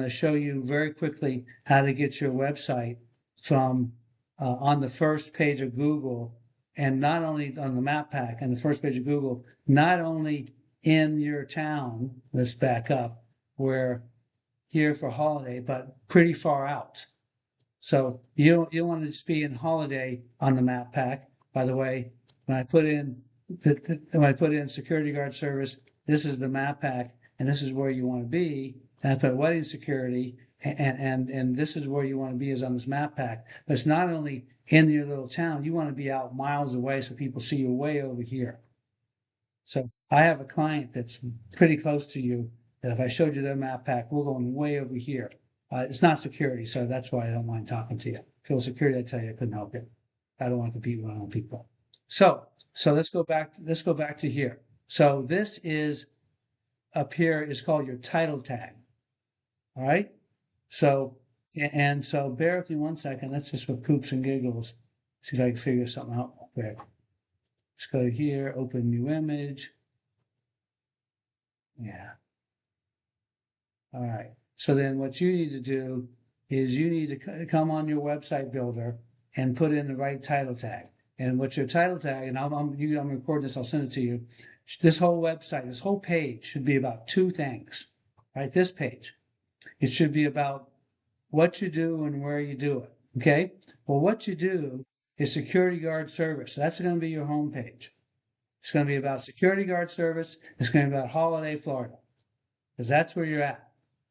to show you very quickly how to get your website from on the first page of Google, and not only on the map pack and the first page of Google, not only in your town, let's back up, where here for holiday, but pretty far out. So you want to just be in holiday on the map pack. By the way, when I put in security guard service, this is the map pack, and this is where you want to be. And I put wedding security, and this is where you want to be, is on this map pack. But it's not only in your little town, you want to be out miles away so people see you way over here. So I have a client that's pretty close to you, that if I showed you their map pack, we're going way over here. It's not security, so that's why I don't mind talking to you. If it was security, I'd tell you I couldn't help you. I don't want to compete with my own people. So let's go back to here. So this is up here is called your title tag. All right. So bear with me 1 second. That's just with poops and giggles. See if I can figure something out quick. Let's go here, open new image. Yeah. All right. So then what you need to do is you need to come on your website builder and put in the right title tag. And what's your title tag, and I'm recording this, I'll send it to you. This whole website, this whole page should be about two things, right? This page. It should be about what you do and where you do it, okay? Well, what you do is security guard service. So that's going to be your home page. It's going to be about security guard service. It's going to be about Holiday, Florida, because that's where you're at.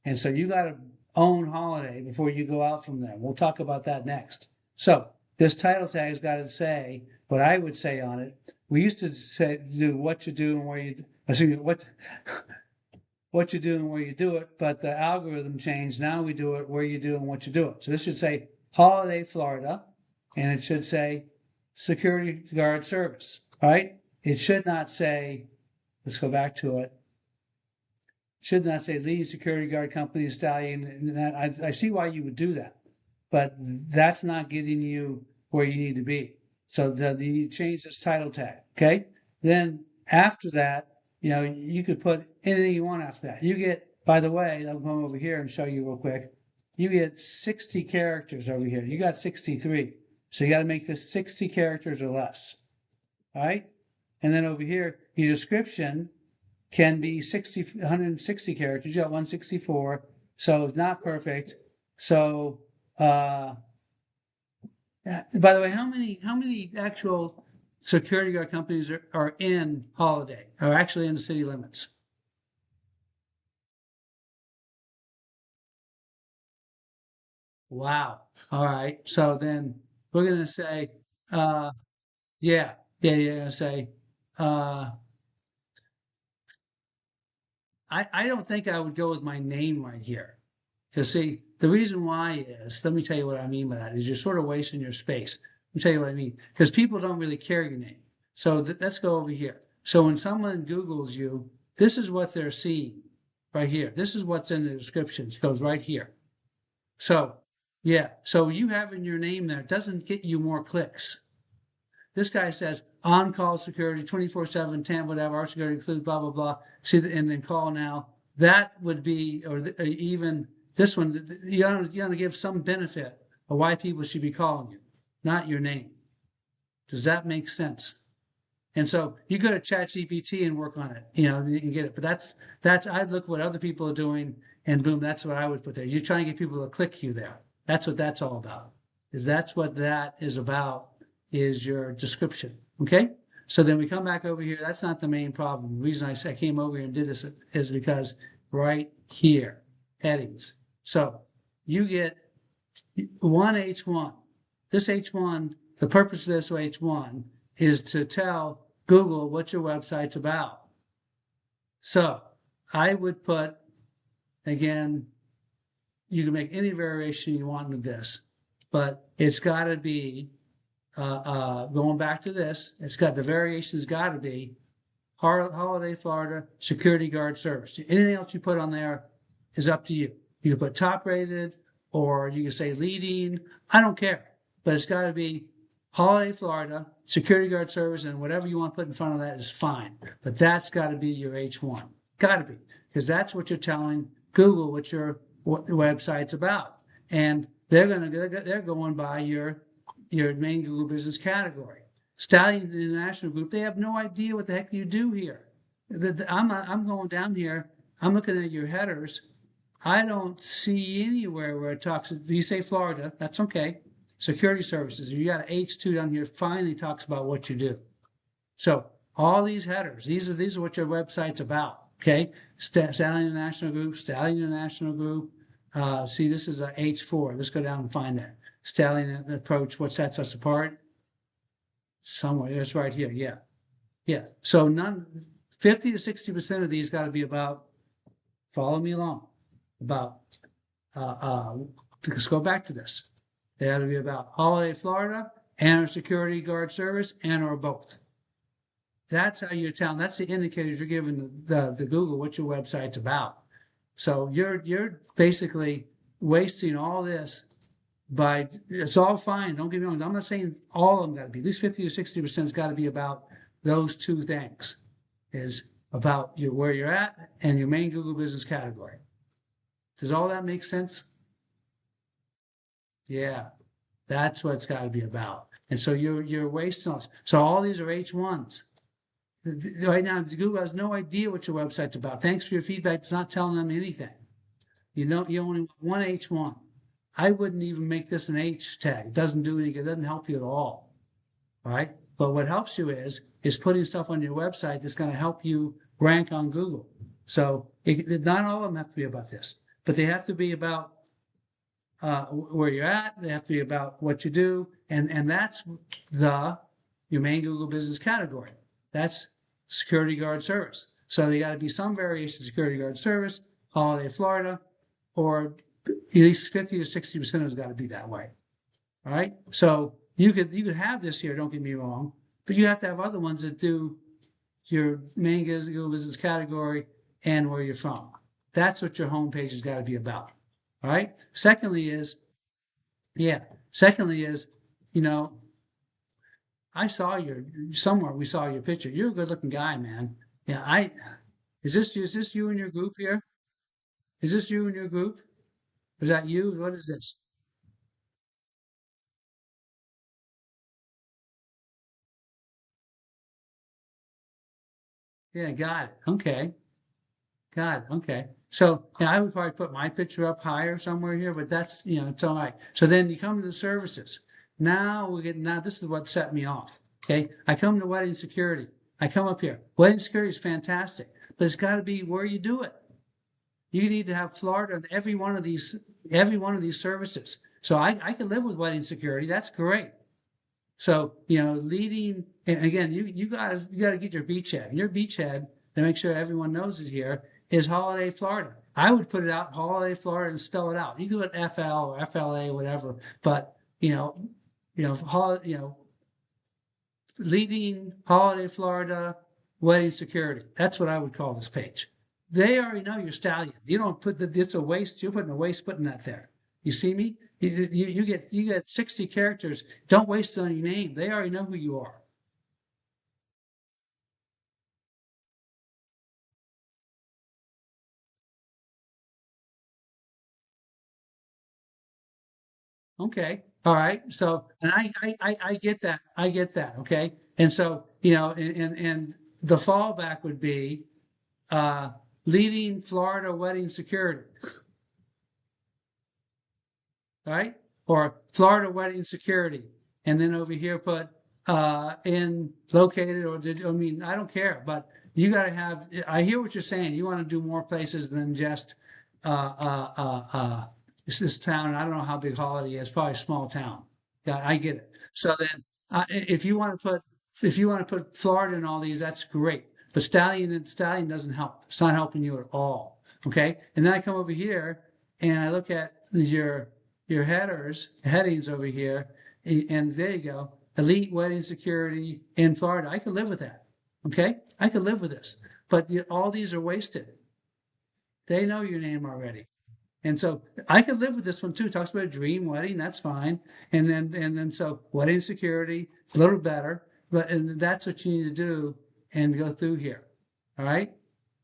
And so you got to own Holiday before you go out from there. We'll talk about that next. So this title tag has got to say what I would say on it. We used to do what you do and where you, what you do and where you do it, but the algorithm changed. Now we do it where you do and what you do it. So this should say Holiday, Florida, and it should say security guard service, right? It should not say, let's go back to it. It should not say lead security guard company stallion. I see why you would do that, but that's not getting you where you need to be. So you need to change this title tag, okay? Then after that, you could put anything you want after that. You get, by the way, I'll come over here and show you real quick. You get 60 characters over here. You got 63. So you got to make this 60 characters or less. All right? And then over here, your description can be 160 characters. You got 164. So it's not perfect. So, by the way, how many actual security guard companies are in Holiday, are actually in the city limits? Wow. All right. So then we're going to say, say, I don't think I would go with my name right here. Because see, the reason why is, let me tell you what I mean by that, is you're sort of wasting your space. Let me tell you what I mean. Because people don't really care your name. So let's go over here. So when someone Googles you, this is what they're seeing right here. This is what's in the description. It goes right here. So, yeah. So you having your name there doesn't get you more clicks. This guy says on-call security, 24/7, 10, whatever, our security includes blah, blah, blah. See, and then call now. That would be, or even this one, you want to give some benefit of why people should be calling you, not your name. Does that make sense? And so you go to ChatGPT and work on it, you can get it. But that's I'd look what other people are doing, and boom, that's what I would put there. You're trying to get people to click you there. That's what that's all about. That's what that is about, is your description. Okay? So then we come back over here. That's not the main problem. The reason I came over here and did this is because right here, headings. So you get one H1. This H1, the purpose of this H1 is to tell Google what your website's about. So I would put, again, you can make any variation you want with this, but it's got to be, going back to this, the variation's got to be Holiday, Florida, security guard service. Anything else you put on there is up to you. You can put top rated, or you can say leading. I don't care, but it's got to be Holiday, Florida, security guard service, and whatever you want to put in front of that is fine. But that's got to be your H1. Got to be, because that's what you're telling Google what your what the website's about, and they're going by your main Google business category. Stallion International Group, they have no idea what the heck you do here. I'm going down here. I'm looking at your headers. I don't see anywhere where it talks. You say Florida, that's okay. Security services. You got an H2 down here. Finally talks about what you do. So all these headers, these are what your website's about. Okay, Stallion International Group, Stallion International Group. See, this is a H4. Let's go down and find that. Stallion Approach. What sets us apart? Somewhere. It's right here. Yeah, yeah. So 50 to 60% of these got to be about. Follow me along. About. Let's go back to this. They got to be about Holiday Florida and our security guard service and or both. That's how you're telling. That's the indicators you're giving the Google what your website's about. So you're basically wasting all this by. It's all fine. Don't get me wrong. I'm not saying all of them got to be. At least 50 or 60% has got to be about those two things. Is about where you're at and your main Google business category. Does all that make sense? Yeah, that's what it's got to be about. And so you're wasting all this. So all these are H1s. Right now, Google has no idea what your website's about. Thanks for your feedback. It's not telling them anything. You only want one H1. I wouldn't even make this an H tag. It doesn't do anything. It doesn't help you at all. All right? But what helps you is putting stuff on your website that's going to help you rank on Google. So not all of them have to be about this, but they have to be about where you're at. They have to be about what you do, and that's your main Google business category. That's security guard service. So they got to be some variation of security guard service, Holiday Florida, or at least 50 to 60% of it's got to be that way. All right. So you could have this here. Don't get me wrong, but you have to have other ones that do your main Google business category and where you're from. That's what your homepage has got to be about. All right. Secondly is, I saw somewhere we saw your picture. You're a good looking guy, man. Yeah, is this you in your group here? Is this you in your group? Is that you? What is this? Yeah, got it. Okay. Got it. Okay. So yeah, I would probably put my picture up higher somewhere here, but that's, it's all right. So then you come to the services. Now this is what set me off. Okay. I come to wedding security. I come up here. Wedding security is fantastic, but it's got to be where you do it. You need to have Florida in every one of these services. So I can live with wedding security. That's great. So, leading, and again, you gotta get your beachhead. Your beachhead, to make sure everyone knows it here, is Holiday Florida. I would put it out Holiday Florida and spell it out. You can put FL or FLA, whatever, but leading Holiday Florida wedding security. That's what I would call this page. They already know you're Stallion. You don't put it's a waste. You're putting a waste putting that there. You see me? You get 60 characters. Don't waste it on your name. They already know who you are. Okay. All right. So, and I get that. I get that. Okay. And so, and the fallback would be uh, leading Florida wedding security, right? Or Florida wedding security. And then over here put in located I don't care, but you got to have, I hear what you're saying. You want to do more places than just this town. I don't know how big Holiday is, probably a small town. Yeah, I get it. So then if you want to put Florida in all these, that's great. But Stallion doesn't help. It's not helping you at all. Okay. And then I come over here and I look at your headings over here, and there you go. Elite wedding security in Florida. I could live with that. Okay? I could live with this. But all these are wasted. They know your name already. And so I could live with this one too. Talks about a dream wedding, that's fine. And then so wedding security, a little better. And that's what you need to do and go through here. All right?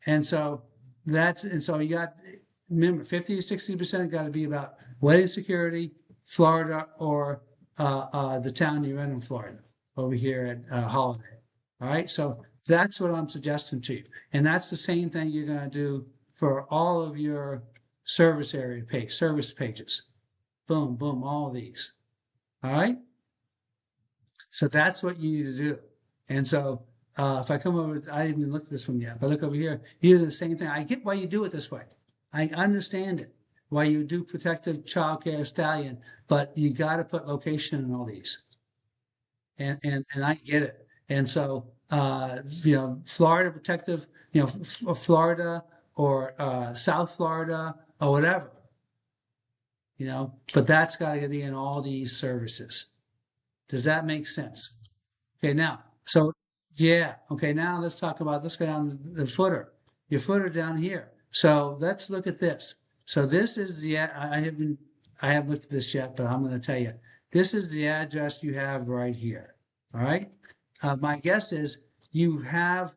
And so you got remember, 50 to 60% got to be about wedding security, Florida, or the town you're in Florida, over here at Holiday. All right, so that's what I'm suggesting to you. And that's the same thing you're going to do for all of your service pages. Boom, boom, all these. All right. So that's what you need to do. And so if I come over, I didn't even look at this one yet, but look over here, you do the same thing. I get why you do it this way. I understand it, why you do protective childcare stallion, but you got to put location in all these. And I get it. And so, Florida protective, Florida or South Florida or whatever, but that's got to be in all these services. Does that make sense? Okay, now, so yeah, okay, now let's go down the footer, your footer down here. So let's look at this. So this is I haven't looked at this yet, but I'm going to tell you, this is the address you have right here. All right. My guess is you don't,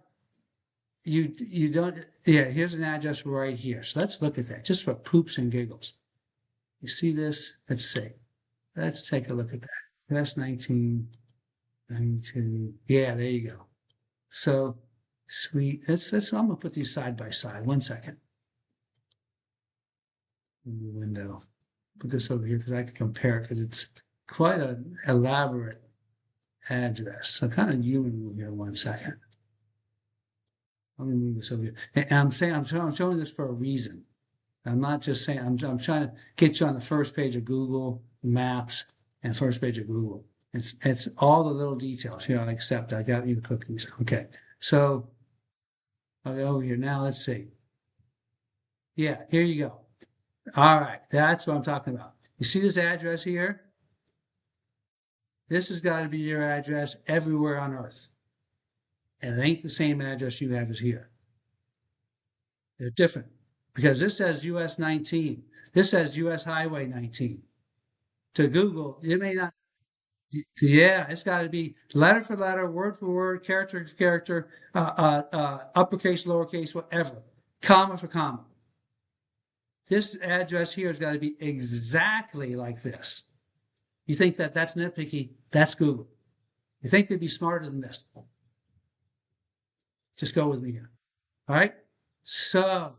yeah, here's an address right here. So let's look at that just for poops and giggles. You see this? Let's see. Let's take a look at that. That's 1992. Yeah, there you go. So sweet. I'm gonna put these side by side. 1 second. Window. Put this over here because I can compare it because it's quite an elaborate address. So kind of human here. 1 second. Let me move this over here. And I'm showing this for a reason. I'm not just saying, I'm trying to get you on the first page of Google Maps and first page of Google. It's all the little details, except I got you cookies. Okay. So I'll go over here. Now let's see. Yeah, here you go. All right. That's what I'm talking about. You see this address here? This has got to be your address everywhere on Earth. And it ain't the same address you have as here. They're different. Because this says US 19. This says US Highway 19. To Google, it may not. Yeah, it's got to be letter for letter, word for word, character for character, uppercase, lowercase, whatever, comma for comma. This address here has got to be exactly like this. You think that's nitpicky? That's Google. You think they'd be smarter than this? Just go with me here. All right. So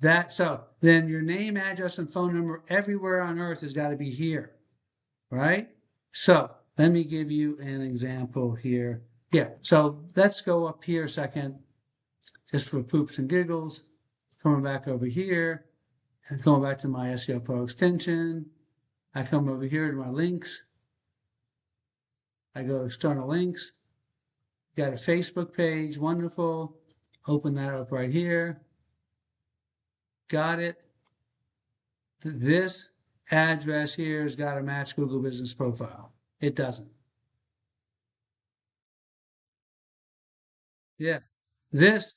then your name, address, and phone number everywhere on Earth has got to be here, right? So let me give you an example here. Yeah, so let's go up here a second, just for poops and giggles. Coming back over here, and going back to my SEO Pro extension. I come over here to my links. I go external links. Got a Facebook page, wonderful. Open that up right here. Got it. This address here has got to match Google Business Profile. It doesn't. Yeah. This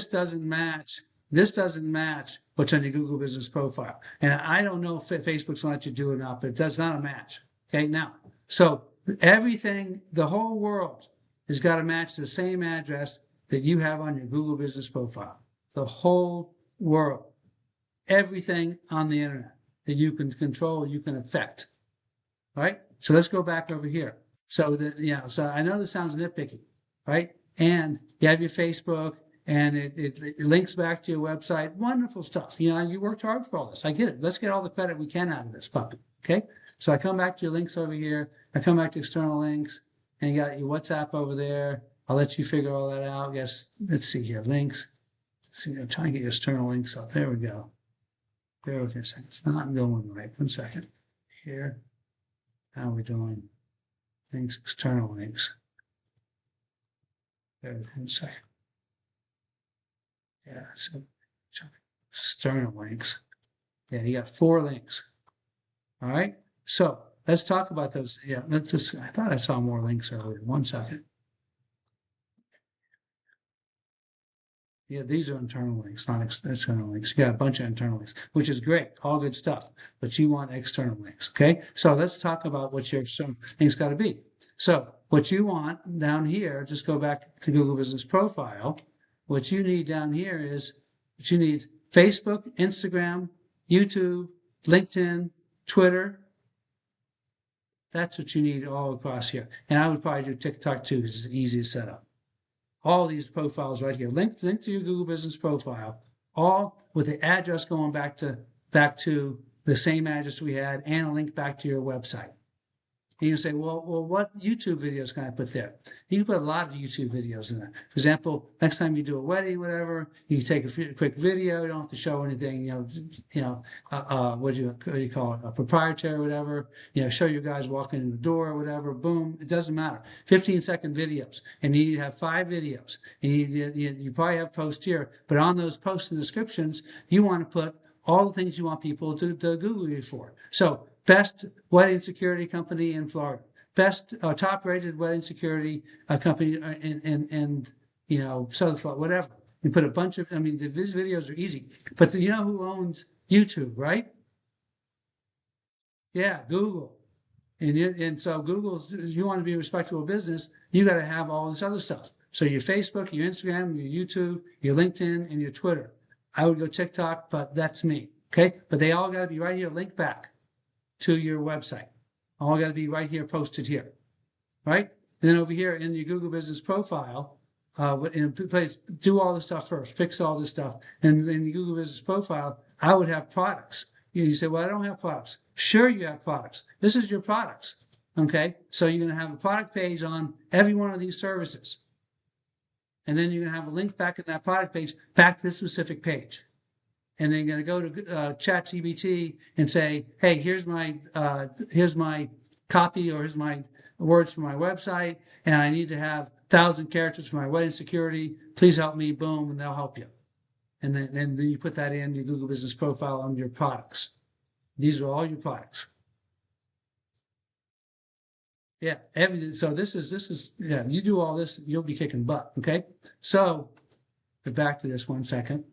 doesn't match. This doesn't match what's on your Google Business Profile. And I don't know if Facebook's going to let you do it or not, but that's not a match. Okay. Now, so everything, the whole world has got to match the same address that you have on your Google Business Profile. The whole world. Everything on the internet that you can control, you can affect. All right. So let's go back over here. So so I know this sounds nitpicky, right? And you have your Facebook and it links back to your website. Wonderful stuff. You worked hard for all this. I get it. Let's get all the credit we can out of this puppy. Okay. So I come back to your links over here. I come back to external links and you got your WhatsApp over there. I'll let you figure all that out. Yes. Let's see here. Links. Let's see. I'm trying to get your external links up. There we go. Bear with me a second. It's not going right. 1 second. Here. How are we doing? Links, external links. Bear with me 1 second. Yeah, so external links. Yeah, you got 4 links. All right. So let's talk about those. Yeah, I thought I saw more links earlier. 1 second. Yeah, these are internal links, not external links. You got a bunch of internal links, which is great, all good stuff. But you want external links, okay? So let's talk about what your external links got to be. So what you want down here, just go back to Google Business Profile. What you need down here is But you need Facebook, Instagram, YouTube, LinkedIn, Twitter. That's what you need all across here. And I would probably do TikTok too because it's easy to set up. All these profiles right here. Link to your Google Business profile, all with the address going back to the same address we had and a link back to your website. And you say, well, what YouTube videos can I put there? You can put a lot of YouTube videos in there. For example, next time you do a wedding, whatever, you can take a quick video. You don't have to show anything. What do you call it? A proprietary, whatever. Show you guys walking in the door, or whatever. Boom. It doesn't matter. 15-second videos, and you need to have 5 videos. And you probably have posts here, but on those posts and descriptions, you want to put all the things you want people to Google you for. So, best wedding security company in Florida, best top-rated wedding security company in South Florida, whatever. You put a bunch of, these videos are easy. But you know who owns YouTube, right? Yeah, Google. And so Google's, you want to be a respectable business, you got to have all this other stuff. So your Facebook, your Instagram, your YouTube, your LinkedIn, and your Twitter. I would go TikTok, but that's me. Okay? But they all got to be right here, link back to your website. All got to be right here, posted here, right? And then over here in your Google Business profile, do all this stuff first, fix all this stuff. And in your Google Business profile, I would have products. You say, well, I don't have products. Sure, you have products. This is your products, okay? So you're going to have a product page on every one of these services. And then you're going to have a link back in that product page back to this specific page. And then you're going to go to ChatGPT and say, hey, here's my copy, or here's my words for my website, and I need to have 1,000 characters for my wedding security. Please help me. Boom, and they'll help you. And then you put that in your Google Business profile under your products. These are all your products. Yeah, so this is you do all this, you'll be kicking butt. Okay, so get back to this 1 second.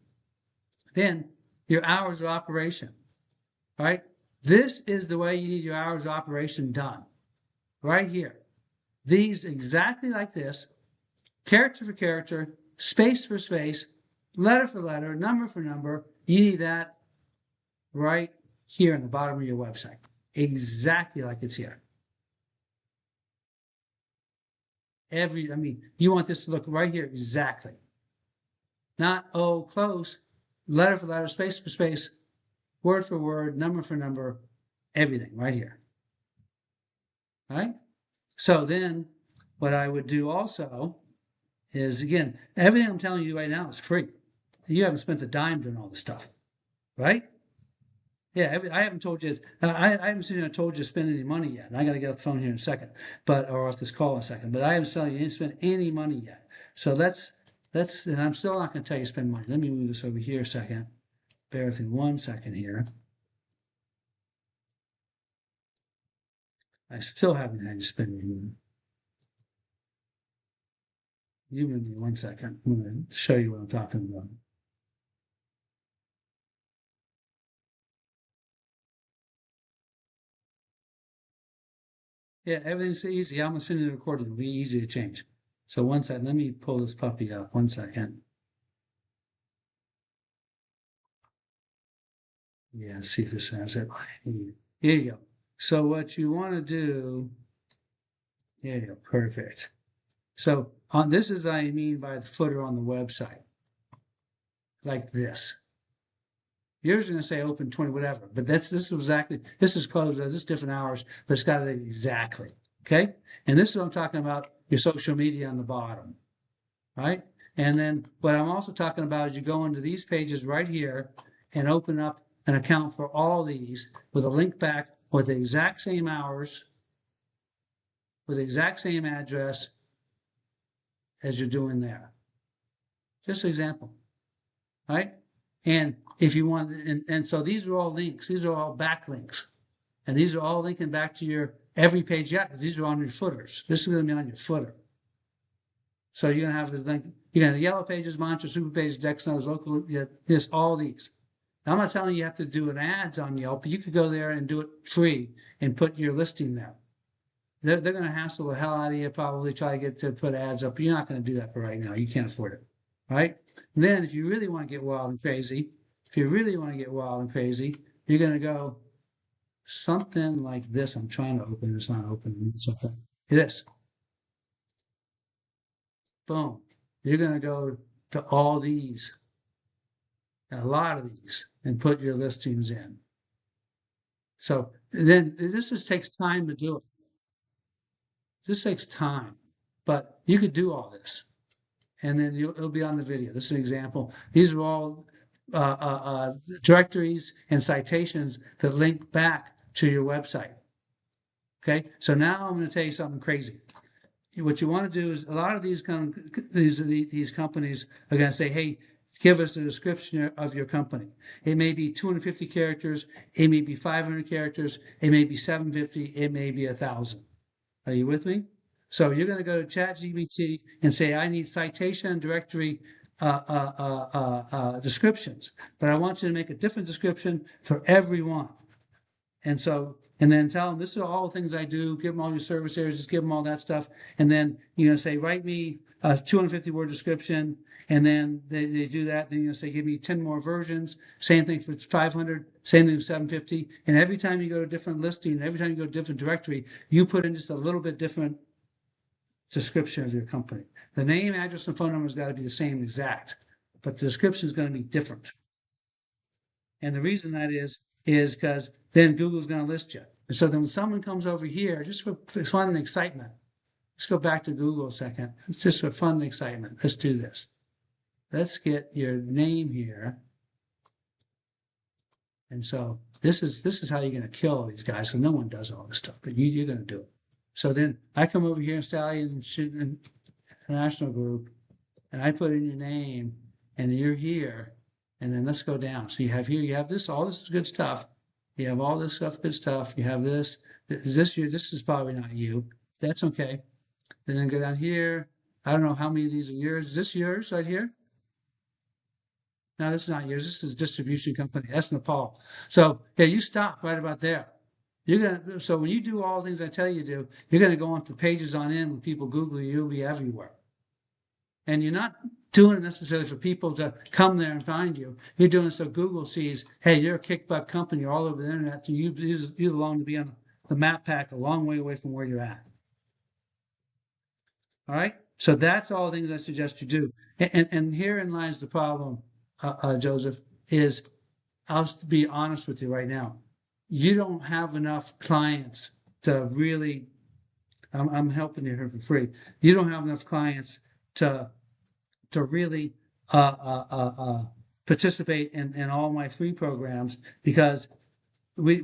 Then your hours of operation, all right? This is the way you need your hours of operation done, right here. These exactly like this, character for character, space for space, letter for letter, number for number. You need that right here in the bottom of your website, exactly like it's here. You want this to look right here exactly. Not, close. Letter for letter, space for space, word for word, number for number, everything right here. All right? So then what I would do also is, again, everything I'm telling you right now is free. You haven't spent a dime doing all this stuff, right? Yeah, I haven't told you, I haven't seen you told you to spend any money yet. And I got to get off the phone here in a second, or off this call in a second. But I haven't told you didn't spend any money yet. So that's, and I'm still not going to tell you to spend money. Let me move this over here a second. Bear with me 1 second here. I still haven't had you spend any money. You give me 1 second. I'm going to show you what I'm talking about. Yeah, everything's easy. I'm going to send you the recording. It'll be easy to change. So 1 second. Let me pull this puppy up. 1 second. Yeah, see if this has it. Here you go. So what you want to do, there you go, perfect. So this is what I mean by the footer on the website, like this. Yours is going to say open 20, whatever, but this is closed, this is different hours, but it's got it exactly, okay? And this is what I'm talking about, your social media on the bottom, right? And then what I'm also talking about is you go into these pages right here and open up an account for all these with a link back with the exact same hours, with the exact same address as you're doing there. Just an example, right? And if you want, and so these are all links, these are all backlinks, and these are all linking back to your every page yet, because these are on your footers. This is going to be on your footer. So you're going to have this link, you're going to have yellow pages, mantra, super pages, Dex notes, local, just all these. Now, I'm not telling you have to do an ads on Yelp, but you could go there and do it free and put your listing there. They're going to hassle the hell out of you, probably try to get to put ads up. But you're not going to do that for right now. You can't afford it. right? Then if you really want to get wild and crazy, you're going to go something like this. I'm trying to open it. It's not opening. It's okay. This. Boom. You're going to go to all these, a lot of these, and put your listings in. So then this just takes time to do it. This takes time, but you could do all this, and then it'll be on the video. This is an example. These are all directories and citations that link back to your website. Okay, so now I'm going to tell you something crazy. What you want to do is a lot of these companies are going to say, "Hey, give us a description of your company." It may be 250 characters, it may be 500 characters, it may be 750, it may be 1,000. Are you with me? So you're going to go to ChatGPT and say, "I need citation directory descriptions, but I want you to make a different description for everyone." And so, and then tell them, "This is all the things I do." Give them all your service areas, just give them all that stuff. And then you're going to say, "Write me a 250 word description." And then they do that. Then you're going to say, "Give me 10 more versions." Same thing for 500, same thing for 750. And every time you go to a different listing, every time you go to a different directory, you put in just a little bit different description of your company. The name, address, and phone number has got to be the same exact, but the description is going to be different. And the reason that is because then Google's going to list you. And so then when someone comes over here, just for fun and excitement, let's go back to Google a second. It's just for fun and excitement. Let's do this. Let's get your name here. And so this is how you're going to kill all these guys, because no one does all this stuff, but you're going to do it. So then I come over here in Stallion International Group, and I put in your name, and you're here, and then let's go down. So you have here, you have this, all this is good stuff. You have all this stuff, good stuff. You have this. Is this your? This is probably not you. That's okay. And then go down here. I don't know how many of these are yours. Is this yours right here? No, this is not yours. This is distribution company. That's Nepal. So yeah, you stop right about there. So when you do all the things I tell you to do, you're gonna go on for pages on end when people Google you, you'll be everywhere. And you're not doing it necessarily for people to come there and find you. You're doing it so Google sees, hey, you're a kick butt company, you're all over the internet, you belong to be on the map pack a long way away from where you're at. All right? So that's all the things I suggest you do. And herein lies the problem, Joseph, is I'll be honest with you right now. You don't have enough clients to really, I'm helping you here for free. You don't have enough clients to really participate in all my free programs, because we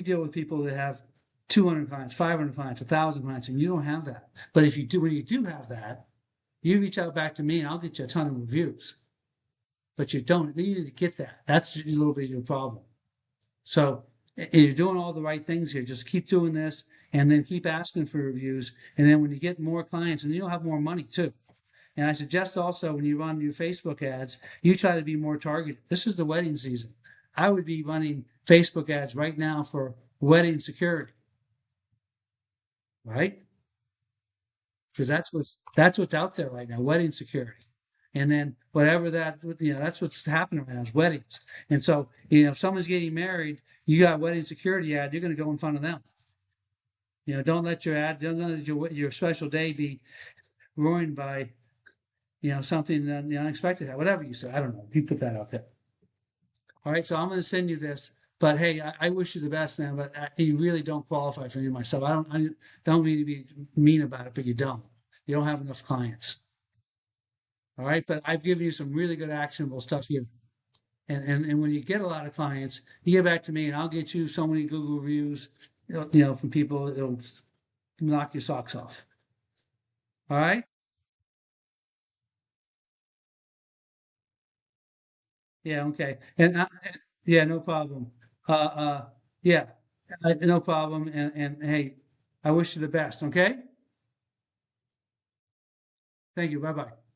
deal with people that have 200 clients, 500 clients, 1,000 clients, and you don't have that. But if you do, when you do have that, you reach out back to me and I'll get you a ton of reviews. But you don't. You need to get that. That's a little bit of your problem. So you're doing all the right things here. Just keep doing this, and then keep asking for reviews. And then when you get more clients, and you'll have more money too. And I suggest also, when you run your Facebook ads, you try to be more targeted. This is the wedding season. I would be running Facebook ads right now for wedding security, right? Because that's what's out there right now, wedding security. And then whatever that, that's what's happening right now is weddings. And so, if someone's getting married, you got a wedding security ad, you're going to go in front of them. Don't let your special day be ruined by something unexpected, whatever you say. I don't know. You put that out there. All right. So I'm going to send you this, but hey, I wish you the best, man, but you really don't qualify for any of my stuff. I don't mean to be mean about it, but you don't have enough clients. All right. But I've given you some really good actionable stuff here. And when you get a lot of clients, you get back to me and I'll get you so many Google reviews, from people, it'll knock your socks off. All right. Yeah, okay. Yeah, no problem. Yeah, no problem. And hey, I wish you the best. Okay. Thank you. Bye bye.